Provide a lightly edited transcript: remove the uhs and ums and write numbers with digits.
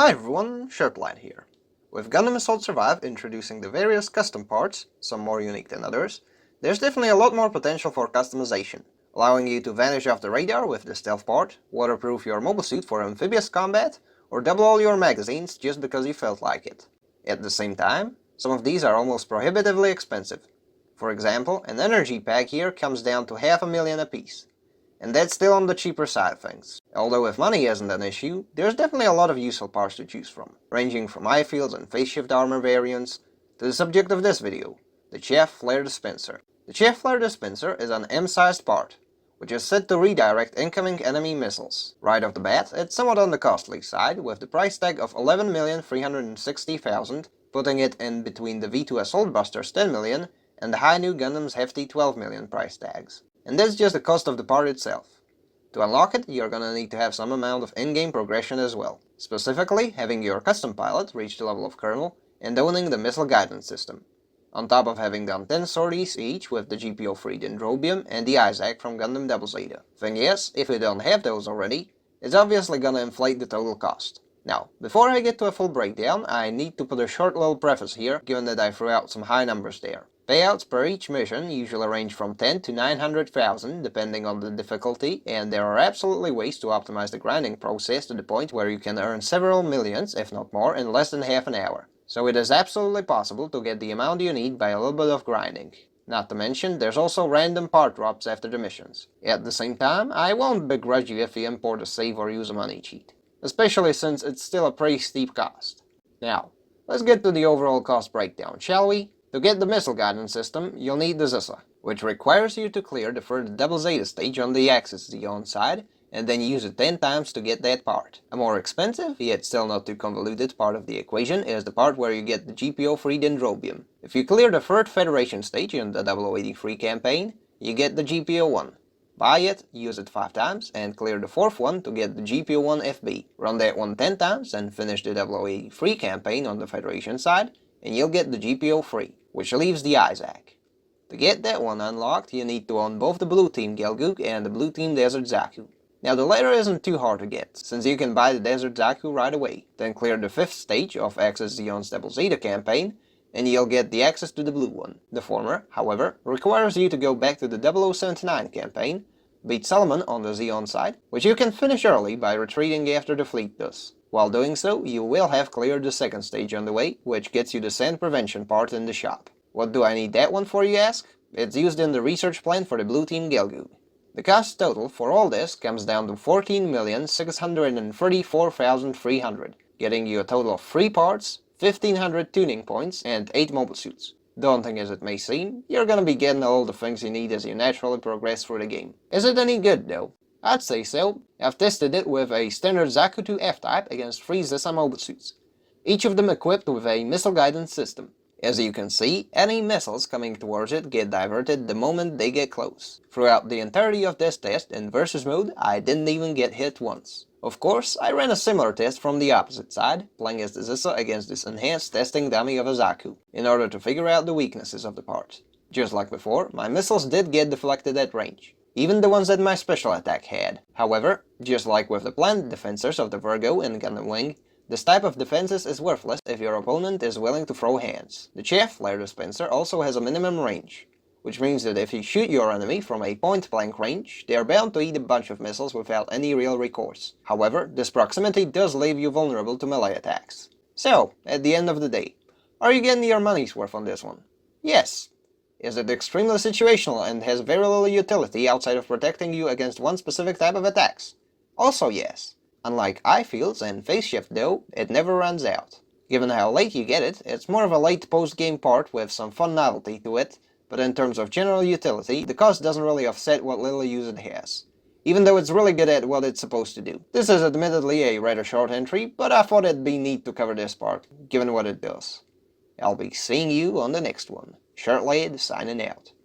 Hi everyone, Shirtline here. With Gundam Assault Survive introducing the various custom parts, some more unique than others, there's definitely a lot more potential for customization, allowing you to vanish off the radar with the stealth part, waterproof your mobile suit for amphibious combat, or double all your magazines just because you felt like it. At the same time, some of these are almost prohibitively expensive. For example, an energy pack here comes down to $500,000 apiece. And that's still on the cheaper side of things. Although if money isn't an issue, there's definitely a lot of useful parts to choose from, ranging from eye fields and phase shift armor variants, to the subject of this video, the Chaff Flare Dispenser. The Chaff Flare Dispenser is an M-sized part, which is set to redirect incoming enemy missiles. Right off the bat, it's somewhat on the costly side, with the price tag of $11,360,000, putting it in between the V2 Assault Buster's $10 million and the High New Gundam's hefty $12 million price tags. And that's just the cost of the part itself. To unlock it, you're gonna need to have some amount of in-game progression as well. Specifically, having your custom pilot reach the level of Colonel and owning the missile guidance system. On top of having done 10 sorties each with the GPO-free Dendrobium and the Isaac from Gundam Double Zeta. Thing is, if you don't have those already, it's obviously gonna inflate the total cost. Now, before I get to a full breakdown, I need to put a short little preface here, given that I threw out some high numbers there. Payouts per each mission usually range from 10 to 900,000 depending on the difficulty, and there are absolutely ways to optimize the grinding process to the point where you can earn several millions, if not more, in less than half an hour. So it is absolutely possible to get the amount you need by a little bit of grinding. Not to mention, there's also random part drops after the missions. At the same time, I won't begrudge you if you import a save or use a money cheat, especially since it's still a pretty steep cost. Now, let's get to the overall cost breakdown, shall we? To get the missile guidance system, you'll need the Zissa, which requires you to clear the first Double Zeta stage on the Axis Zeon side, and then use it 10 times to get that part. A more expensive, yet still not too convoluted part of the equation is the part where you get the GPO-free Dendrobium. If you clear the third Federation stage in the 0083 campaign, you get the GPO-1. Buy it, use it 5 times, and clear the fourth one to get the GPO-1 FB. Run that one 10 times and finish the 0083 campaign on the Federation side, and you'll get the GPO-free, which leaves the Isaac. To get that one unlocked, you need to own both the Blue Team Gelgoog and the Blue Team Desert Zaku. Now the latter isn't too hard to get, since you can buy the Desert Zaku right away, then clear the 5th stage of Axis Zeon's Double Zeta campaign, and you'll get the access to the blue one. The former, however, requires you to go back to the 0079 campaign, beat Solomon on the Zeon side, which you can finish early by retreating after the fleet does. While doing so, you will have cleared the 2nd stage on the way, which gets you the sand prevention part in the shop. What do I need that one for, you ask? It's used in the research plan for the Blue Team Gelgoog. The cost total for all this comes down to 14,634,300, getting you a total of 3 parts, 1,500 tuning points, and 8 mobile suits. Daunting as it may seem, you're gonna be getting all the things you need as you naturally progress through the game. Is it any good though? I'd say so. I've tested it with a standard Zaku 2 F-Type against 3 Zissa mobile suits, each of them equipped with a missile guidance system. As you can see, any missiles coming towards it get diverted the moment they get close. Throughout the entirety of this test in versus mode, I didn't even get hit once. Of course, I ran a similar test from the opposite side, playing as the Zissa against this enhanced testing dummy of a Zaku, in order to figure out the weaknesses of the part. Just like before, my missiles did get deflected at range, even the ones that my special attack had. However, just like with the planned defensors of the Virgo and Gundam Wing, this type of defenses is worthless if your opponent is willing to throw hands. The Chaff Flare Dispenser also has a minimum range, which means that if you shoot your enemy from a point-blank range, they are bound to eat a bunch of missiles without any real recourse. However, this proximity does leave you vulnerable to melee attacks. So, at the end of the day, are you getting your money's worth on this one? Yes. Is it extremely situational and has very little utility outside of protecting you against one specific type of attacks? Also yes. Unlike eye fields and phase shift though, it never runs out. Given how late you get it, it's more of a late post-game part with some fun novelty to it, but in terms of general utility, the cost doesn't really offset what little use it has, even though it's really good at what it's supposed to do. This is admittedly a rather short entry, but I thought it'd be neat to cover this part, given what it does. I'll be seeing you on the next one. Shirtlade signing out.